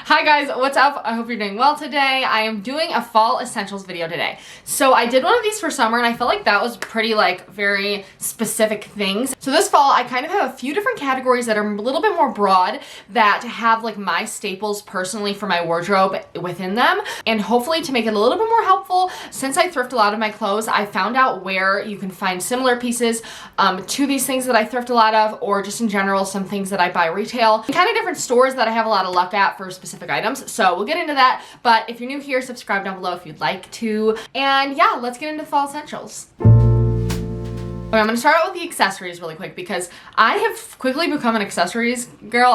Hi guys, what's up? I hope you're doing well today. I am doing a fall essentials video today. So I did one of these for summer and I felt like that was pretty very specific things. So this fall I kind of have a few different categories that are a little bit more broad that have my staples personally for my wardrobe within them, and hopefully to make it a little bit more helpful. Since I thrift a lot of my clothes, I found out where you can find similar pieces to these things that I thrift a lot of, or just in general some things that I buy retail, and kind of different stores that I have a lot of luck at for specific items. So we'll get into that, but if you're new here, subscribe down below if you'd like to. And yeah, let's get into fall essentials. Okay, I'm gonna start out with the accessories really quick because I have quickly become an accessories girl.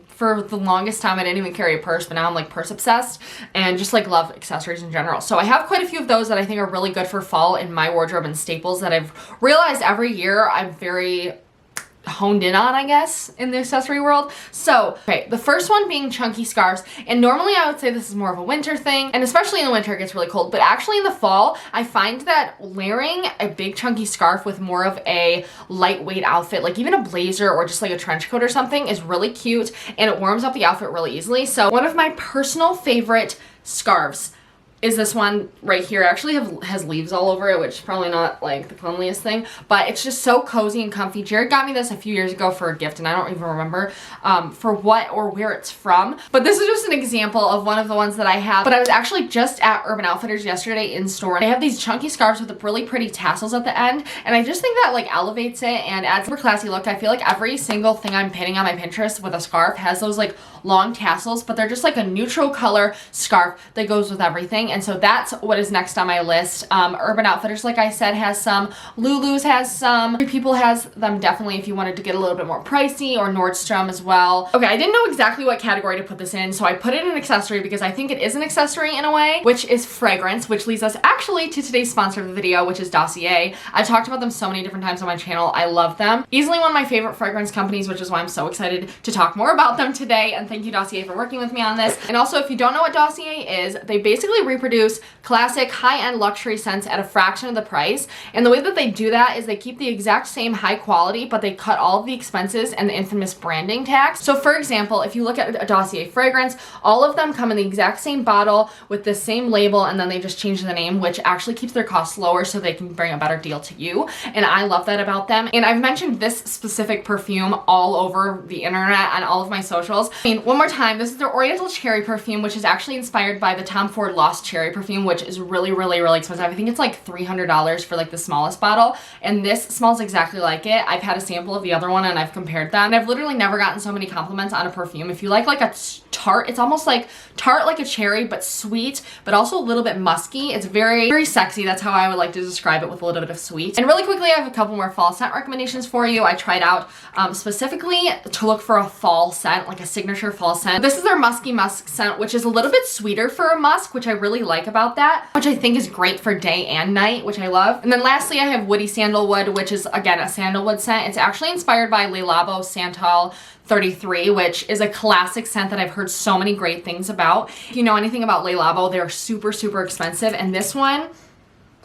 For the longest time I didn't even carry a purse, but now I'm purse obsessed and just love accessories in general. So I have quite a few of those that I think are really good for fall in my wardrobe and staples that I've realized every year I'm very honed in on, I guess, in the accessory world. So, okay, the first one being chunky scarves. And normally I would say this is more of a winter thing, and especially in the winter it gets really cold, but actually in the fall I find that layering a big chunky scarf with more of a lightweight outfit, like even a blazer or just a trench coat or something, is really cute and it warms up the outfit really easily. So one of my personal favorite scarves is this one right here. It actually has leaves all over it, which is probably not the cleanliest thing, but it's just so cozy and comfy. Jared got me this a few years ago for a gift and I don't even remember for what or where it's from, but this is just an example of one of the ones that I have. But I was actually just at Urban Outfitters yesterday in store, and they have these chunky scarves with really pretty tassels at the end, and I just think that elevates it and adds a super classy look. I feel like every single thing I'm pinning on my Pinterest with a scarf has those long tassels, but they're just a neutral color scarf that goes with everything. And so that's what is next on my list. Urban Outfitters, like I said, has some. Lulu's has some. Free People has them definitely if you wanted to get a little bit more pricey, or Nordstrom as well. Okay, I didn't know exactly what category to put this in, so I put it in accessory because I think it is an accessory in a way, which is fragrance, which leads us actually to today's sponsor of the video, which is Dossier. I've talked about them so many different times on my channel. I love them. Easily one of my favorite fragrance companies, which is why I'm so excited to talk more about them today, and thank you Dossier for working with me on this. And also, if you don't know what Dossier is, they basically reproduce classic high-end luxury scents at a fraction of the price. And the way that they do that is they keep the exact same high quality, but they cut all of the expenses and the infamous branding tax. So for example, if you look at a Dossier fragrance, all of them come in the exact same bottle with the same label, and then they just change the name, which actually keeps their costs lower so they can bring a better deal to you. And I love that about them. And I've mentioned this specific perfume all over the internet on all of my socials. One more time, this is their Oriental Cherry perfume, which is actually inspired by the Tom Ford Lost Cherry perfume, which is really expensive. I think it's $300 for the smallest bottle, and this smells exactly like it. I've had a sample of the other one and I've compared them, and I've literally never gotten so many compliments on a perfume. If you like a tart, it's almost tart like a cherry, but sweet, but also a little bit musky. It's very sexy. That's how I would like to describe it, with a little bit of sweet. And really quickly, I have a couple more fall scent recommendations for you. I tried out specifically to look for a fall scent, a signature fall scent. This is their musky musk scent, which is a little bit sweeter for a musk, which I really like about that, which I think is great for day and night, which I love. And then lastly, I have woody sandalwood, which is again a sandalwood scent. It's actually inspired by Le Labo Santal 33, which is a classic scent that I've heard so many great things about. If you know anything about Le Labo, they're super expensive, and this one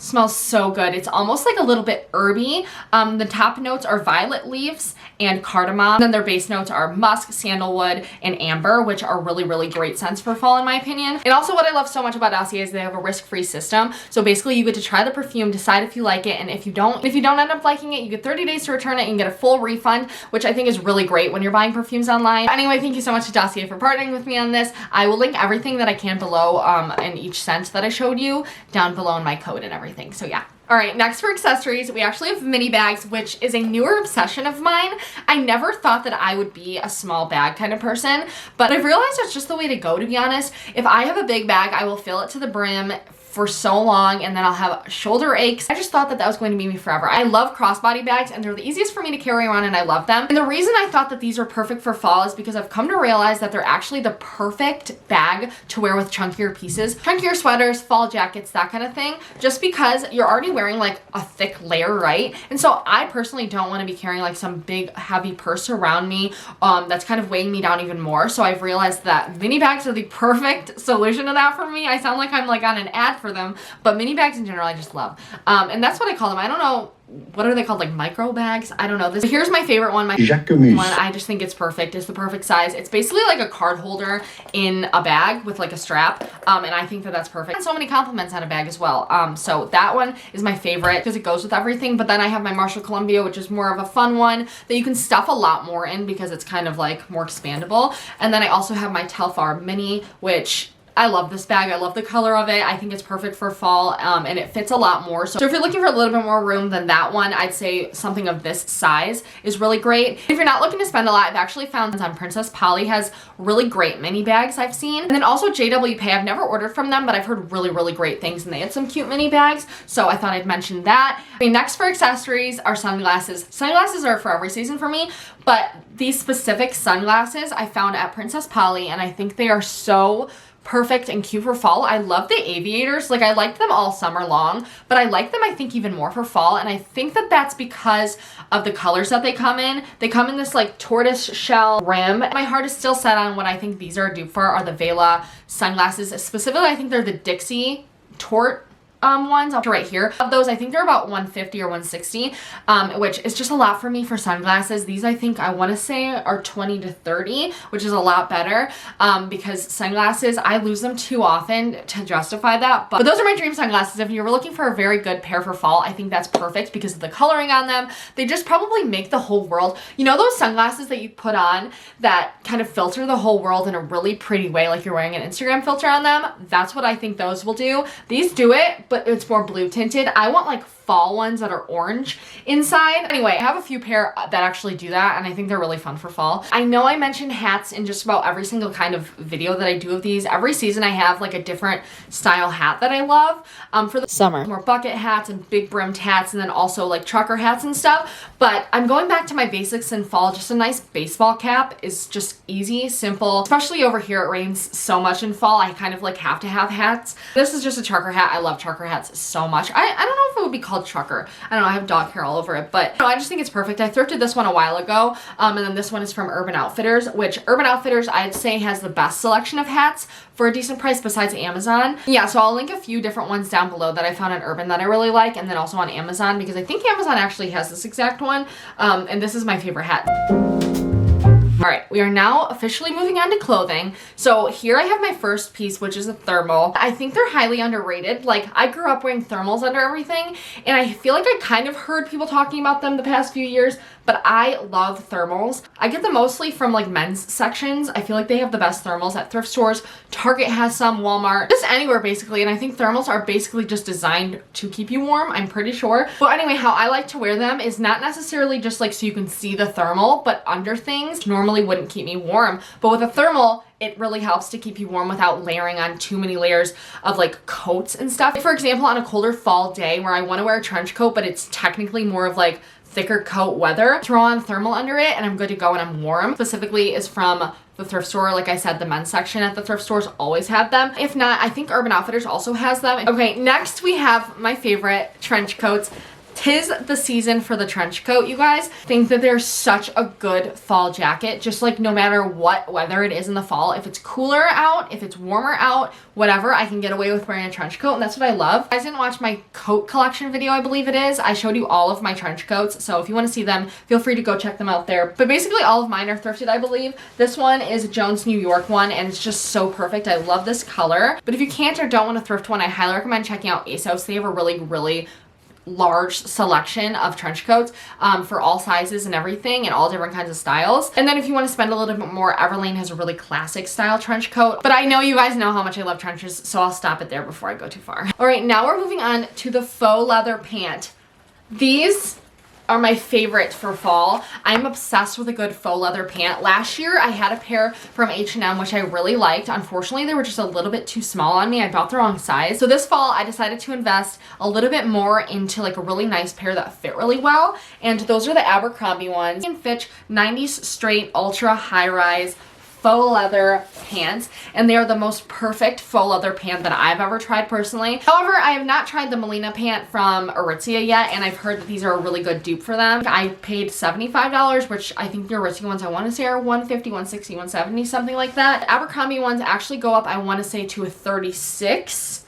smells so good. It's almost a little bit herby. The top notes are violet leaves and cardamom. And then their base notes are musk, sandalwood, and amber, which are really great scents for fall in my opinion. And also what I love so much about Dossier is they have a risk-free system. So basically you get to try the perfume, decide if you like it, and if you don't end up liking it, you get 30 days to return it and get a full refund, which I think is really great when you're buying perfumes online. Anyway, thank you so much to Dossier for partnering with me on this. I will link everything that I can below in each scent that I showed you down below in my code and everything. So yeah. All right, next for accessories, we actually have mini bags, which is a newer obsession of mine. I never thought that I would be a small bag kind of person, but I've realized that's just the way to go, to be honest. If I have a big bag, I will fill it to the brim for so long, and then I'll have shoulder aches. I just thought that was going to be me forever. I love crossbody bags, and they're the easiest for me to carry around, and I love them. And the reason I thought that these are perfect for fall is because I've come to realize that they're actually the perfect bag to wear with chunkier pieces, chunkier sweaters, fall jackets, that kind of thing, just because you're already wearing a thick layer, right? And so I personally don't want to be carrying some big heavy purse around me that's kind of weighing me down even more. So I've realized that mini bags are the perfect solution to that for me. I sound like I'm on an ad for them, but mini bags in general I just love. And that's what I call them. I don't know, what are they called, like micro bags? I don't know. This here's my favorite one. My one, I just think it's perfect. It's the perfect size. It's basically like a card holder in a bag with like a strap, and I think that that's perfect. And so many compliments on a bag as well. So that one is my favorite because it goes with everything. But then I have my Marshall Columbia, which is more of a fun one that you can stuff a lot more in because it's kind of like more expandable. And then I also have my Telfar Mini, which I love this bag. I love the color of it. I think it's perfect for fall, and it fits a lot more. So if you're looking for a little bit more room than that one, I'd say something of this size is really great. If you're not looking to spend a lot, I've actually found on Princess Polly has really great mini bags I've seen. And then also JW Pay, I've never ordered from them, but I've heard really, really great things, and they had some cute mini bags. So I thought I'd mention that. Okay, next for accessories are sunglasses. Sunglasses are for every season for me, but these specific sunglasses I found at Princess Polly, and I think they are so perfect and cute for fall. I love the aviators. Like, I liked them all summer long, but I like them, I think, even more for fall. And I think that that's because of the colors that they come in. They come in this like tortoise shell rim. My heart is still set on what I think these are due for are the Vela sunglasses. Specifically, I think they're the Dixie Tort ones right here. Of those, I think they're about 150 or 160, which is just a lot for me for sunglasses. These, I think, I want to say are 20 to 30, which is a lot better, because sunglasses, I lose them too often to justify that. But those are my dream sunglasses. If you were looking for a very good pair for fall, I think that's perfect because of the coloring on them. They just probably make the whole world. You know those sunglasses that you put on that kind of filter the whole world in a really pretty way, like you're wearing an Instagram filter on them? That's what I think those will do. These do it, but it's more blue tinted. I want like fall ones that are orange inside. Anyway, I have a few pair that actually do that, and I think they're really fun for fall. I know I mentioned hats in just about every single kind of video that I do of these. Every season I have like a different style hat that I love. For the summer, more bucket hats and big brimmed hats, and then also like trucker hats and stuff. But I'm going back to my basics in fall. Just a nice baseball cap is just easy, simple. Especially over here, it rains so much in fall. I kind of like have to have hats. This is just a trucker hat. I love trucker hats so much. I don't know if it would be called trucker. I don't know, I have dog hair all over it, but I just think it's perfect. I thrifted this one a while ago, and then this one is from Urban Outfitters, which Urban Outfitters I'd say has the best selection of hats for a decent price besides Amazon. Yeah, so I'll link a few different ones down below that I found on Urban that I really like, and then also on Amazon, because I think Amazon actually has this exact one, and this is my favorite hat. All right, we are now officially moving on to clothing. So here I have my first piece, which is a thermal. I think they're highly underrated. Like, I grew up wearing thermals under everything, and I feel like I kind of heard people talking about them the past few years, but I love thermals. I get them mostly from like men's sections. I feel like they have the best thermals at thrift stores. Target has some, Walmart, just anywhere basically. And I think thermals are basically just designed to keep you warm, I'm pretty sure. But anyway, how I like to wear them is not necessarily just like so you can see the thermal, but under things normally wouldn't keep me warm. But with a thermal, it really helps to keep you warm without layering on too many layers of like coats and stuff. For example, on a colder fall day where I want to wear a trench coat, but it's technically more of like thicker coat weather, throw on thermal under it and I'm good to go and I'm warm. Specifically is from the thrift store. Like I said, the men's section at the thrift stores always have them. If not, I think Urban Outfitters also has them. Okay, next we have my favorite trench coats. 'Tis the season for the trench coat, you guys. I think that they're such a good fall jacket, just like no matter what weather it is in the fall. If it's cooler out, if it's warmer out, whatever, I can get away with wearing a trench coat, and that's what I love. You guys didn't watch my coat collection video, I believe it is. I showed you all of my trench coats, so if you want to see them, feel free to go check them out there. But basically all of mine are thrifted, I believe. This one is a Jones New York one, and it's just so perfect. I love this color. But if you can't or don't want to thrift one, I highly recommend checking out ASOS. They have a really, really large selection of trench coats for all sizes and everything and all different kinds of styles. And then if you want to spend a little bit more, Everlane has a really classic style trench coat. But I know you guys know how much I love trenches, so I'll stop it there before I go too far. All right, now we're moving on to the faux leather pant. These are my favorite for fall. I'm obsessed with a good faux leather pant. Last year I had a pair from H&M which I really liked. Unfortunately, they were just a little bit too small on me. I bought the wrong size. So this fall I decided to invest a little bit more into like a really nice pair that fit really well. And those are the Abercrombie ones. In Fitch 90s straight ultra high rise faux leather pants, and they are the most perfect faux leather pant that I've ever tried personally. However, I have not tried the Melina pant from Aritzia yet, and I've heard that these are a really good dupe for them. I paid $75, which I think the Aritzia ones I want to say are $150, $160, $170, something like that. Abercrombie ones actually go up, I want to say, to a $36.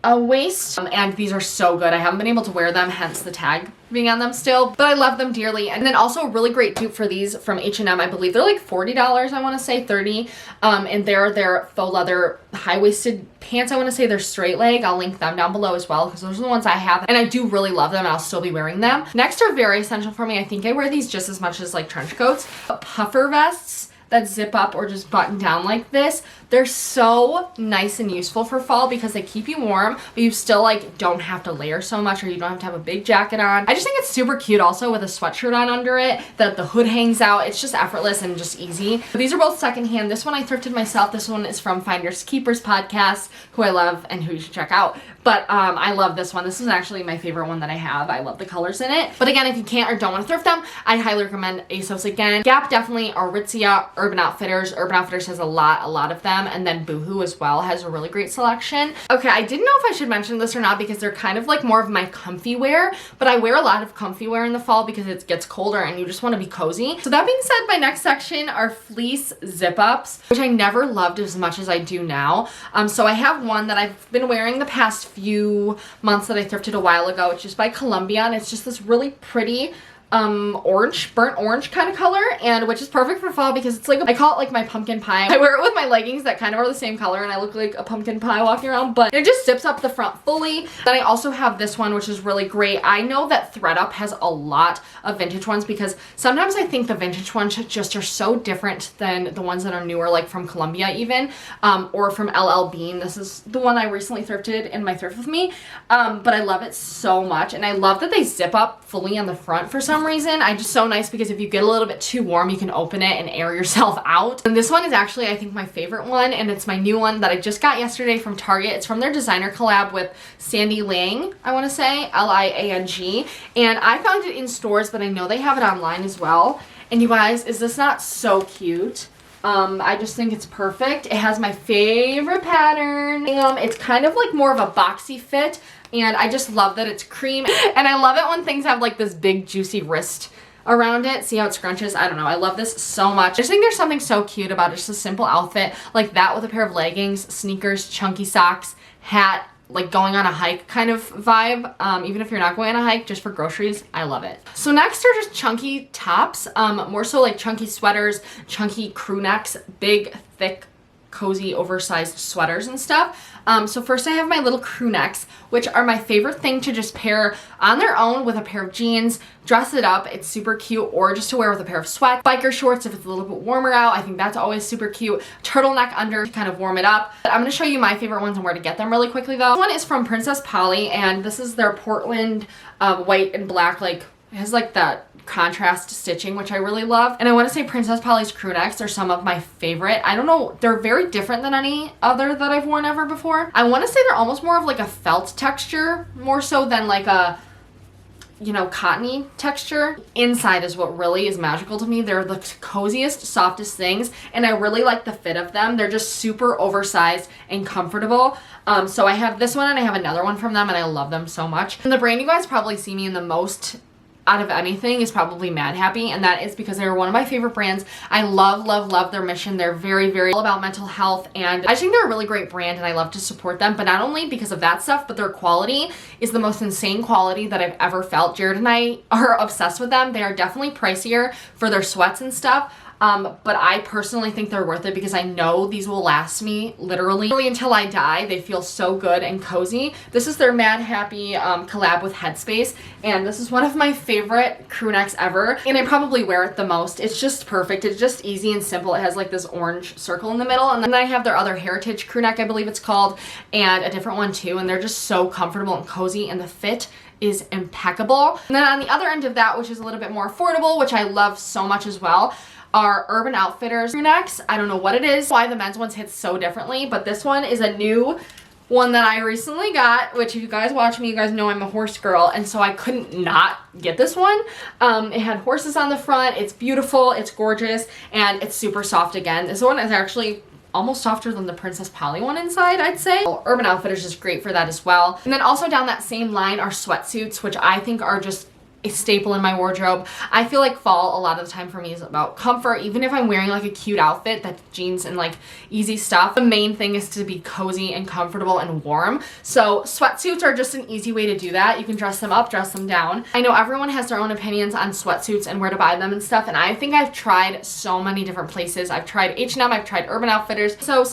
waist, and these are so good. I haven't been able to wear them, hence the tag being on them still, but I love them dearly. And then also a really great dupe for these from H&M. I believe they're like $40, I want to say 30, and they're their faux leather high-waisted pants. I want to say they're straight leg. I'll link them down below as well because those are the ones I have, and I do really love them, and I'll still be wearing them. Next are very essential for me. I think I wear these just as much as like trench coats, but puffer vests that zip up or just button down like this. They're so nice and useful for fall because they keep you warm, but you still like don't have to layer so much, or you don't have to have a big jacket on. I just think it's super cute also with a sweatshirt on under it, that the hood hangs out. It's just effortless and just easy. But these are both secondhand. This one I thrifted myself. This one is from Finders Keepers podcast, who I love and who you should check out. But I love this one. This is actually my favorite one that I have. I love the colors in it. But again, if you can't or don't want to thrift them, I highly recommend ASOS again. Gap definitely, Aritzia, Urban Outfitters. Urban Outfitters has a lot of them. And then Boohoo as well has a really great selection. Okay, I didn't know if I should mention this or not because they're kind of like more of my comfy wear, but I wear a lot of comfy wear in the fall because it gets colder and you just want to be cozy. So that being said, my next section are fleece zip-ups, which I never loved as much as I do now. So I have one that I've been wearing the past few months that I thrifted a while ago. It's just by Columbia, and it's just this really pretty burnt orange kind of color, and which is perfect for fall because it's like, I call it like my pumpkin pie. I wear it with my leggings that kind of are the same color, and I look like a pumpkin pie walking around, but it just zips up the front fully. Then I also have this one, which is really great. I know that ThredUp has a lot of vintage ones because sometimes I think the vintage ones just are so different than the ones that are newer, like from Columbia even, or from LL Bean. This is the one I recently thrifted in my thrift with me, but I love it so much, and I love that they zip up fully on the front for some reason. I just so nice because if you get a little bit too warm, you can open it and air yourself out. And this one is actually, I think, my favorite one, and it's my new one that I just got yesterday from Target. It's from their designer collab with Sandy Liang, I want to say, Liang, and I found it in stores, but I know they have it online as well. And you guys, is this not so cute? I just think it's perfect. It has my favorite pattern. It's kind of like more of a boxy fit, and I just love that it's cream. And I love it when things have like this big juicy wrist around it. See how it scrunches? I don't know. I love this so much. I just think there's something so cute about it. Just a simple outfit like that with a pair of leggings, sneakers, chunky socks, hat, like going on a hike kind of vibe. Even if you're not going on a hike, just for groceries, I love it. So next are just chunky tops, more so like chunky sweaters, chunky crew necks, big, thick, cozy, oversized sweaters and stuff. So first I have my little crew necks, which are my favorite thing to just pair on their own with a pair of jeans, dress it up, it's super cute, or just to wear with a pair of sweats, biker shorts if it's a little bit warmer out. I think that's always super cute. Turtleneck under to kind of warm it up. But I'm going to show you my favorite ones and where to get them really quickly though. This one is from Princess Polly, and this is their Portland white and black, like it has like that contrast stitching, which I really love. And I want to say Princess Polly's crew necks are some of my favorite. I don't know, they're very different than any other that I've worn ever before. I want to say they're almost more of like a felt texture, more so than like a, you know, cottony texture. Inside is what really is magical to me. They're the coziest, softest things, and I really like the fit of them. They're just super oversized and comfortable. So I have this one and I have another one from them, and I love them so much. And the brand you guys probably see me in the most out of anything is probably Mad Happy, and that is because they're one of my favorite brands. I love their mission. They're very all about mental health, and I just think they're a really great brand, and I love to support them. But not only because of that stuff, but their quality is the most insane quality that I've ever felt. Jared and I are obsessed with them. They are definitely pricier for their sweats and stuff. But I personally think they're worth it because I know these will last me literally until I die. They feel so good and cozy. This is their Mad Happy collab with Headspace, and this is one of my favorite crew necks ever, and I probably wear it the most. It's just perfect. It's just easy and simple. It has like this orange circle in the middle, and then I have their other Heritage crew neck, I believe it's called, and a different one too, and they're just so comfortable and cozy, and the fit is impeccable. And then on the other end of that, which is a little bit more affordable, which I love so much as well, are Urban Outfitters crew necks. I don't know what it is, why the men's ones hit so differently, but this one is a new one that I recently got, which if you guys watch me, you guys know I'm a horse girl, and so I couldn't not get this one. It had horses on the front. It's beautiful, it's gorgeous, and it's super soft again. This one is actually almost softer than the Princess Polly one inside, I'd say. Urban Outfitters is great for that as well. And then also down that same line are sweatsuits, which I think are just a staple in my wardrobe. I feel like fall a lot of the time for me is about comfort. Even if I'm wearing like a cute outfit that's jeans and like easy stuff, the main thing is to be cozy and comfortable and warm. So sweatsuits are just an easy way to do that. You can dress them up, dress them down. I know everyone has their own opinions on sweatsuits and where to buy them and stuff, and I think I've tried so many different places. I've tried H&M, I've tried Urban Outfitters, so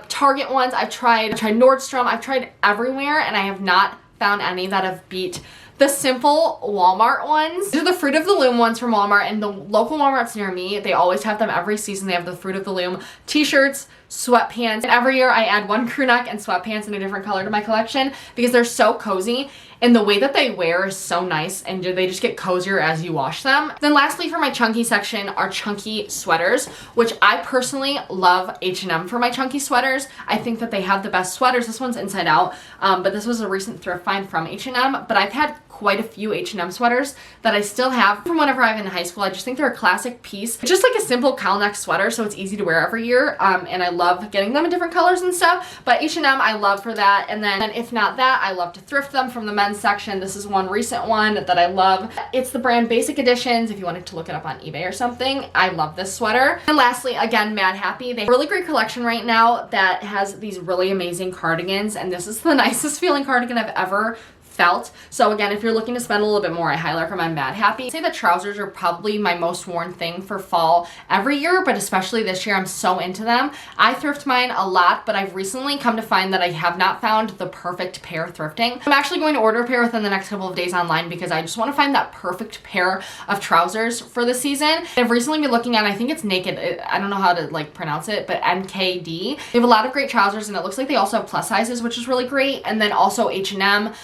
Target ones, I've tried Nordstrom, I've tried everywhere, and I have not found any that have beat the simple Walmart ones. These are the Fruit of the Loom ones from Walmart, and the local Walmarts near me, they always have them every season. They have the Fruit of the Loom t-shirts, sweatpants, and every year I add one crew neck and sweatpants in a different color to my collection because they're so cozy, and the way that they wear is so nice, and they just get cozier as you wash them. Then lastly, for my chunky section are chunky sweaters, which I personally love H&M for my chunky sweaters. I think that they have the best sweaters. This one's inside out, but this was a recent thrift find from H&M, but I've had quite a few H&M sweaters that I still have from whenever I was in high school. I just think they're a classic piece. It's just like a simple cowl neck sweater, so it's easy to wear every year, and I love getting them in different colors and stuff, but H&M I love for that. And then if not that, I love to thrift them from the men's section. This is one recent one that I love. It's the brand Basic Editions. If you wanted to look it up on eBay or something, I love this sweater. And lastly, again, Mad Happy. They have a really great collection right now that has these really amazing cardigans, and this is the nicest feeling cardigan I've ever felt. So again, if you're looking to spend a little bit more, I highly recommend Mad Happy. I'd say the trousers are probably my most worn thing for fall every year, but especially this year, I'm so into them. I thrift mine a lot, but I've recently come to find that I have not found the perfect pair thrifting. I'm actually going to order a pair within the next couple of days online because I just want to find that perfect pair of trousers for the season. I've recently been looking at, I think it's Naked, I don't know how to like pronounce it, but NKD. They have a lot of great trousers, and it looks like they also have plus sizes, which is really great. And then also H&M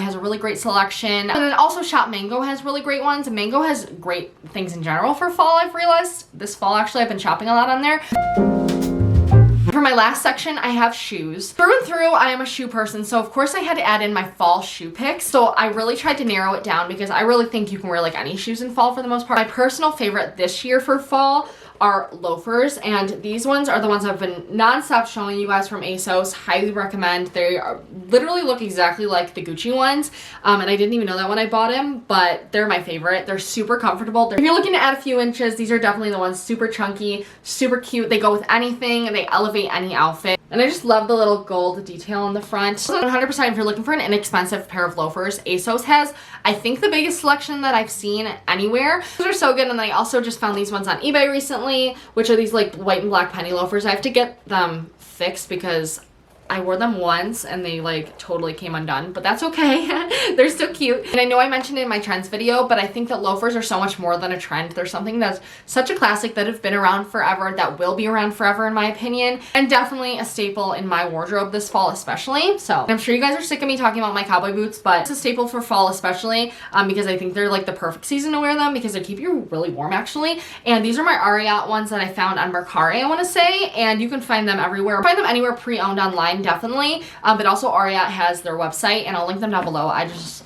has a really great selection. And then also Shop Mango has really great ones. Mango has great things in general for fall, I've realized. This fall, actually, I've been shopping a lot on there. For my last section, I have shoes. Through and through, I am a shoe person, so of course I had to add in my fall shoe picks. So I really tried to narrow it down because I really think you can wear like any shoes in fall for the most part. My personal favorite this year for fall are loafers, and these ones are the ones I've been non-stop showing you guys from ASOS. Highly recommend. They are literally look exactly like the Gucci ones, and I didn't even know that when I bought them, but they're my favorite. They're super comfortable. If you're looking to add a few inches, these are definitely the ones. Super chunky, super cute. They go with anything, and they elevate any outfit. And I just love the little gold detail on the front. So 100% if you're looking for an inexpensive pair of loafers, ASOS has, I think, the biggest selection that I've seen anywhere. Those are so good. And then I also just found these ones on eBay recently, which are these like white and black penny loafers. I have to get them fixed because I wore them once and they like totally came undone, but that's okay. They're still cute. And I know I mentioned it in my trends video, but I think that loafers are so much more than a trend. They're something that's such a classic that have been around forever, that will be around forever in my opinion, and definitely a staple in my wardrobe this fall especially. So I'm sure you guys are sick of me talking about my cowboy boots, but it's a staple for fall especially because I think they're like the perfect season to wear them because they keep you really warm actually. And these are my Ariat ones that I found on Mercari, I want to say, and you can find them everywhere. Find them anywhere pre-owned online, definitely, but also Ariat has their website, and I'll link them down below.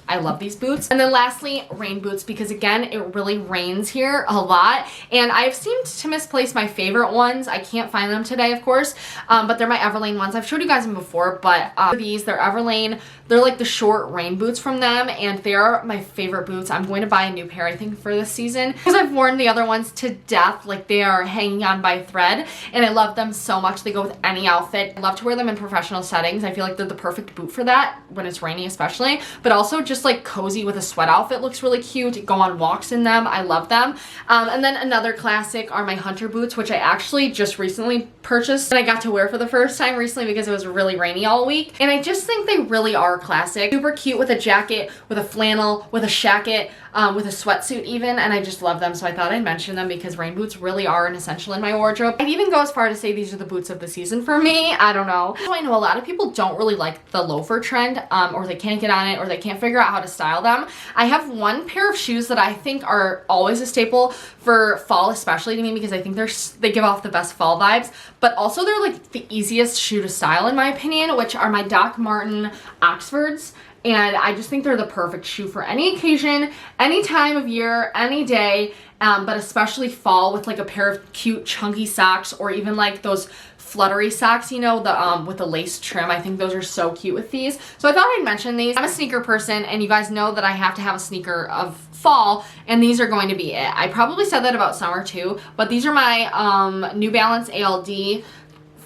I love these boots. And then lastly, rain boots, because again, it really rains here a lot, and I've seemed to misplace my favorite ones. I can't find them today, of course, but they're my Everlane ones. I've showed you guys them before, but they're Everlane. They're like the short rain boots from them, and they are my favorite boots. I'm going to buy a new pair, I think, for this season because I've worn the other ones to death. Like, they are hanging on by a thread, and I love them so much. They go with any outfit. I love to wear them in professional settings. I feel like they're the perfect boot for that when it's rainy especially, but also just like cozy with a sweat outfit looks really cute. Go on walks in them. I love them. And then another classic are my Hunter boots, which I actually just recently purchased and I got to wear for the first time recently because it was really rainy all week, and I just think they really are classic. Super cute with a jacket, with a flannel, with a shacket, with a sweatsuit even, and I just love them, so I thought I'd mention them because rain boots really are an essential in my wardrobe. I'd even go as far to say these are the boots of the season for me. I don't know. So I know a lot of people don't really like the loafer trend, or they can't get on it, or they can't figure out how to style them. I have one pair of shoes that I think are always a staple for fall, especially to me, because I think they give off the best fall vibes, but also they're like the easiest shoe to style in my opinion, which are my Doc Marten Oxfords. And I just think they're the perfect shoe for any occasion, any time of year, any day, but especially fall with like a pair of cute chunky socks, or even like those fluttery socks, you know, the with the lace trim. I think those are so cute with these. So I thought I'd mention these. I'm a sneaker person, and you guys know that I have to have a sneaker of fall, and these are going to be it. I probably said that about summer too, but these are my New Balance ALD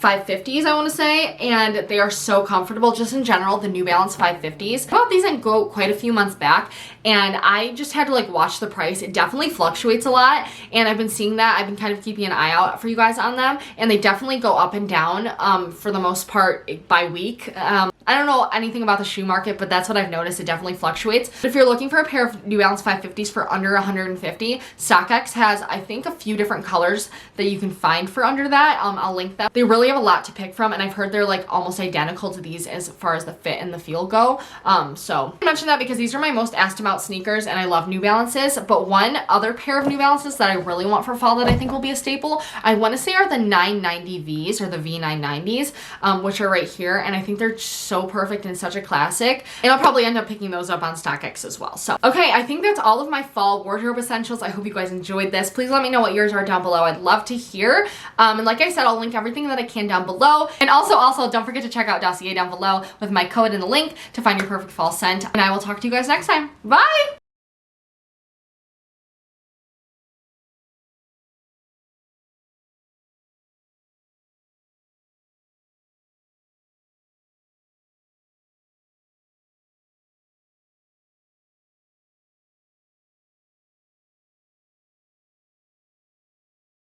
550s, I want to say, and they are so comfortable. Just in general, the New Balance 550s. I bought these in Go quite a few months back, and I just had to like watch the price. It definitely fluctuates a lot, and I've been seeing that. I've been kind of keeping an eye out for you guys on them, and they definitely go up and down for the most part by week. I don't know anything about the shoe market, but that's what I've noticed. It definitely fluctuates. But if you're looking for a pair of New Balance 550s for under $150, StockX has, I think, a few different colors that you can find for under that. I'll link them. They really have a lot to pick from, and I've heard they're like almost identical to these as far as the fit and the feel go. So I mentioned that because these are my most asked about sneakers, and I love New Balances. But one other pair of New Balances that I really want for fall that I think will be a staple, I want to say are the 990Vs or the V990s, which are right here, and I think they're so perfect and such a classic, and I'll probably end up picking those up on StockX as well. So okay, I think that's all of my fall wardrobe essentials. I hope you guys enjoyed this. Please let me know what yours are down below. I'd love to hear, and like I said, I'll link everything that I can down below, and also don't forget to check out Dossier down below with my code in the link to find your perfect fall scent, and I will talk to you guys next time. Bye!